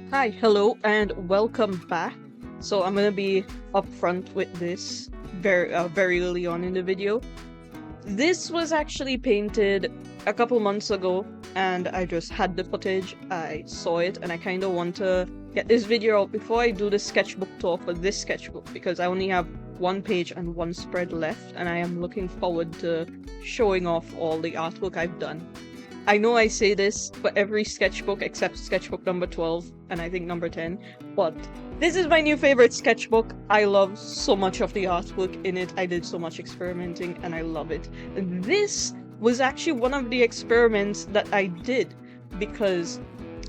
Hi, hello, and welcome back. So I'm gonna be upfront with this very early on in the video. This was actually painted a couple months ago, and I just had the footage. I saw it, and I kind of want to get this video out before I do the sketchbook tour for this sketchbook because I only have one page and one spread left, and I am looking forward to showing off all the artwork I've done. I know I say this for every sketchbook except sketchbook number 12 and I think number 10, but this is my new favorite sketchbook. I love so much of the artwork in it. I did so much experimenting and I love it. This was actually one of the experiments that I did because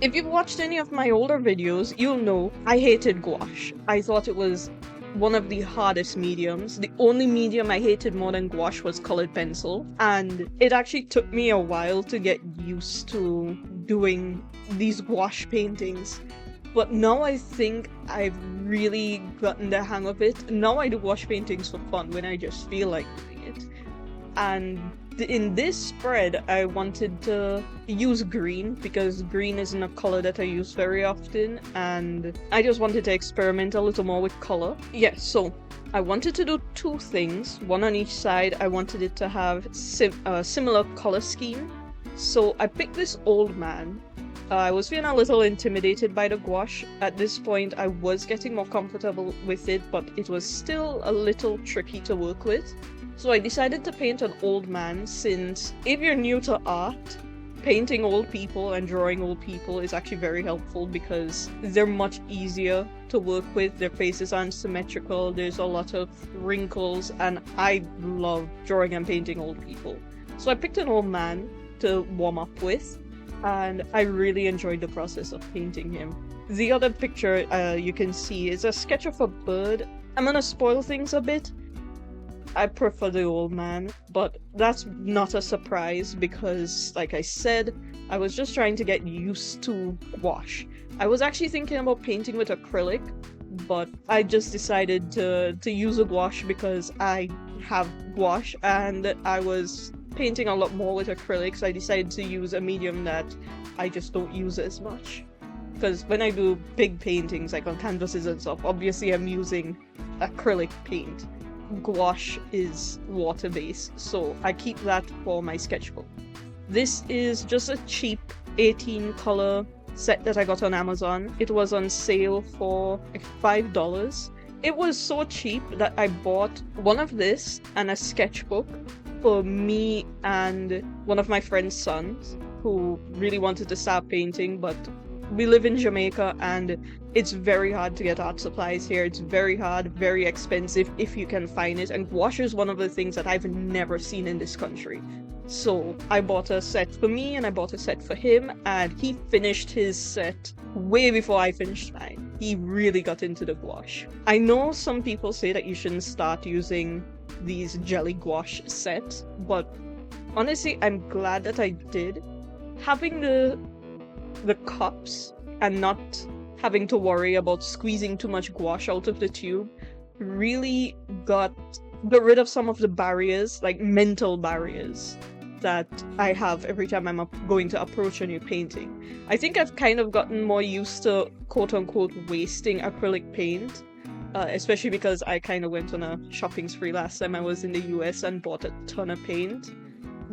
if you've watched any of my older videos, you'll know I hated gouache. I thought it was one of the hardest mediums. The only medium I hated more than gouache was colored pencil, and it actually took me a while to get used to doing these gouache paintings. But now I think I've really gotten the hang of it. Now I do gouache paintings for fun when I just feel like doing it. And in this spread, I wanted to use green because green isn't a color that I use very often, and I just wanted to experiment a little more with color. Yes, so I wanted to do two things, one on each side. I wanted it to have a similar color scheme. So I picked this old man. I was feeling a little intimidated by the gouache. At this point, I was getting more comfortable with it, but it was still a little tricky to work with. So I decided to paint an old man since if you're new to art, painting old people and drawing old people is actually very helpful because they're much easier to work with. Their faces aren't symmetrical, there's a lot of wrinkles, and I love drawing and painting old people. So I picked an old man to warm up with, and I really enjoyed the process of painting him. The other picture you can see is a sketch of a bird. I'm gonna spoil things a bit. I prefer the old man, but that's not a surprise because, like I said, I was just trying to get used to gouache. I was actually thinking about painting with acrylic, but I just decided to use a gouache because I have gouache and I was painting a lot more with acrylic, so I decided to use a medium that I just don't use as much. Because when I do big paintings, like on canvases and stuff, obviously I'm using acrylic paint. Gouache is water-based, so I keep that for my sketchbook. This is just a cheap 18 color set that I got on Amazon. It was on sale for like $5. It was so cheap that I bought one of this and a sketchbook for me and one of my friend's sons who really wanted to start painting, but we live in Jamaica and it's very hard to get art supplies here. It's very hard, very expensive if you can find it, and gouache is one of the things that I've never seen in this country. So I bought a set for me and I bought a set for him, and he finished his set way before I finished mine. He really got into the gouache. I know some people say that you shouldn't start using these jelly gouache sets, but honestly I'm glad that I did. Having the cups and not having to worry about squeezing too much gouache out of the tube really got rid of some of the barriers, like mental barriers, that I have every time I'm going to approach a new painting. I think I've kind of gotten more used to quote-unquote wasting acrylic paint, especially because I kind of went on a shopping spree last time I was in the US and bought a ton of paint.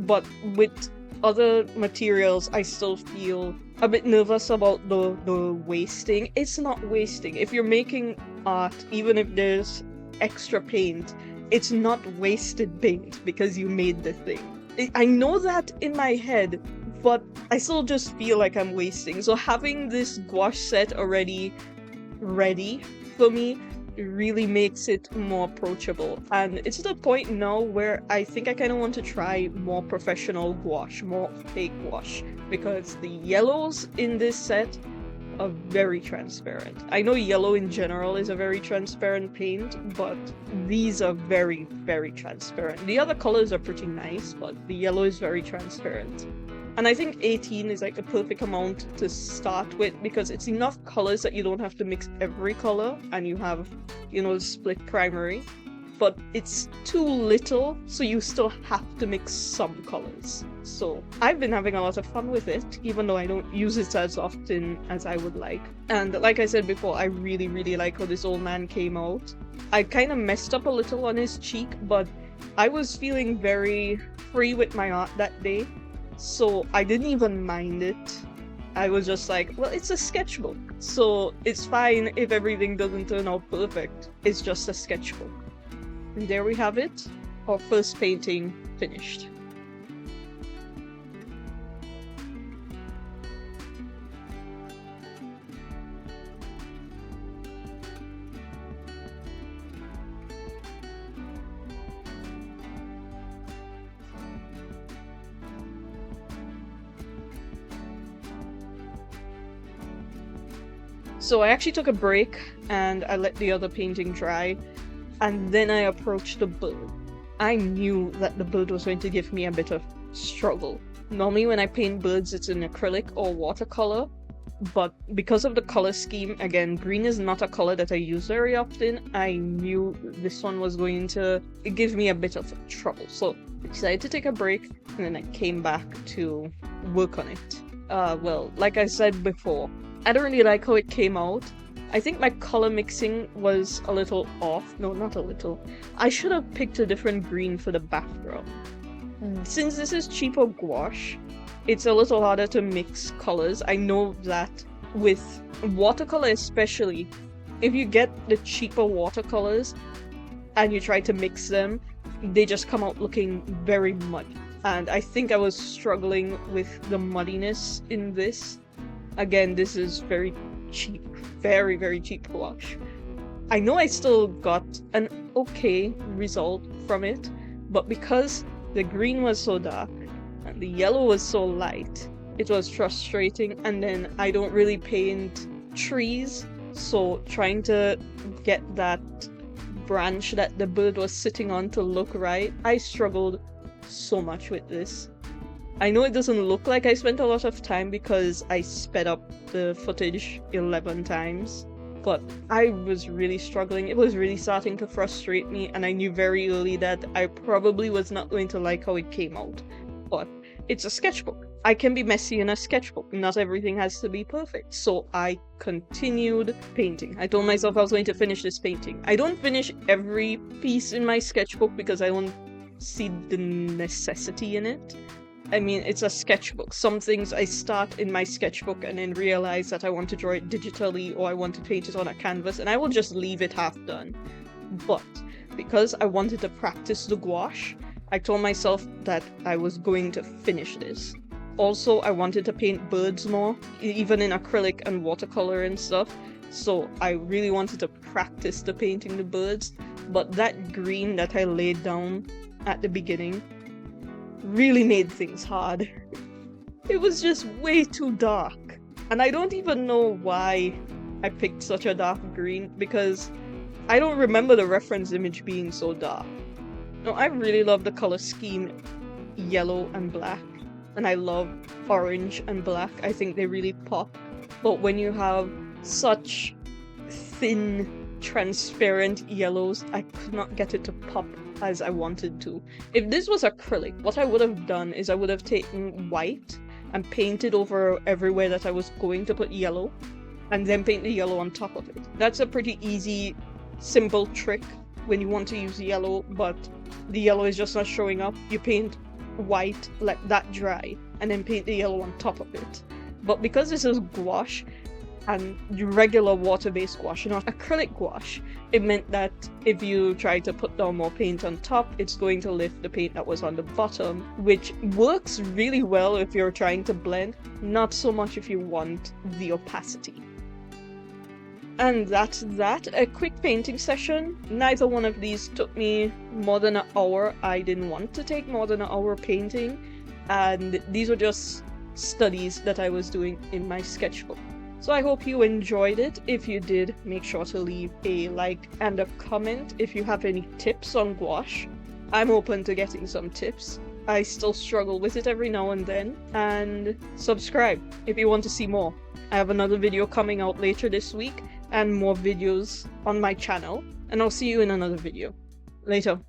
But with other materials, I still feel a bit nervous about the wasting. It's not wasting. If you're making art, even if there's extra paint, it's not wasted paint because you made the thing. I know that in my head, but I still just feel like I'm wasting. So having this gouache set already ready for me really makes it more approachable, and it's to the point now where I think I kind of want to try more professional gouache, more fake gouache, because the yellows in this set are very transparent. I know yellow in general is a very transparent paint, but these are very, very transparent. The other colors are pretty nice, but the yellow is very transparent. And I think 18 is like the perfect amount to start with because it's enough colors that you don't have to mix every color and you have, split primary. but it's too little, so you still have to mix some colors. So I've been having a lot of fun with it, even though I don't use it as often as I would like. And like I said before, I really, really like how this old man came out. I kind of messed up a little on his cheek, but I was feeling very free with my art that day, so I didn't even mind it. I was just like, well, it's a sketchbook, so it's fine if everything doesn't turn out perfect. It's just a sketchbook. And there we have it, our first painting finished. So I actually took a break and I let the other painting dry, and then I approached the bird. I knew that the bird was going to give me a bit of struggle. Normally when I paint birds it's in acrylic or watercolor, but because of the color scheme, again, green is not a color that I use very often, I knew this one was going to give me a bit of trouble. So I decided to take a break, and then I came back to work on it. Well, like I said before, I don't really like how it came out. I think my color mixing was a little off. No, not a little. I should have picked a different green for the background. Since this is cheaper gouache, it's a little harder to mix colors. I know that with watercolor especially, if you get the cheaper watercolors and you try to mix them, they just come out looking very muddy. And I think I was struggling with the muddiness in this. Again, this is very cheap, very, very cheap gouache. I know I still got an okay result from it, but because the green was so dark and the yellow was so light, it was frustrating. And then I don't really paint trees, so trying to get that branch that the bird was sitting on to look right, I struggled so much with this. I know it doesn't look like I spent a lot of time because I sped up the footage 11 times, but I was really struggling. It was really starting to frustrate me, and I knew very early that I probably was not going to like how it came out. But it's a sketchbook. I can be messy in a sketchbook. Not everything has to be perfect. So I continued painting. I told myself I was going to finish this painting. I don't finish every piece in my sketchbook because I don't see the necessity in it. I mean, it's a sketchbook. Some things I start in my sketchbook and then realize that I want to draw it digitally or I want to paint it on a canvas, and I will just leave it half done. But because I wanted to practice the gouache, I told myself that I was going to finish this. Also, I wanted to paint birds more, even in acrylic and watercolor and stuff. So I really wanted to practice the painting the birds, but that green that I laid down at the beginning really made things hard. It was just way too dark. And I don't even know why I picked such a dark green, because I don't remember the reference image being so dark. No, I really love the color scheme yellow and black, and I love orange and black. I think they really pop. But when you have such thin, transparent yellows, I could not get it to pop as I wanted to. If this was acrylic, what I would have done is I would have taken white and painted over everywhere that I was going to put yellow, and then paint the yellow on top of it. That's a pretty easy, simple trick when you want to use yellow, but the yellow is just not showing up. You paint white, let that dry, and then paint the yellow on top of it. But because this is gouache, and regular water-based gouache, not acrylic gouache, it meant that if you try to put down more paint on top, it's going to lift the paint that was on the bottom, which works really well if you're trying to blend, not so much if you want the opacity. And that's that. A quick painting session. Neither one of these took me more than an hour. I didn't want to take more than an hour painting, and these were just studies that I was doing in my sketchbook. So I hope you enjoyed it. If you did, make sure to leave a like and a comment if you have any tips on gouache. I'm open to getting some tips. I still struggle with it every now and then. And subscribe if you want to see more. I have another video coming out later this week and more videos on my channel. And I'll see you in another video. Later.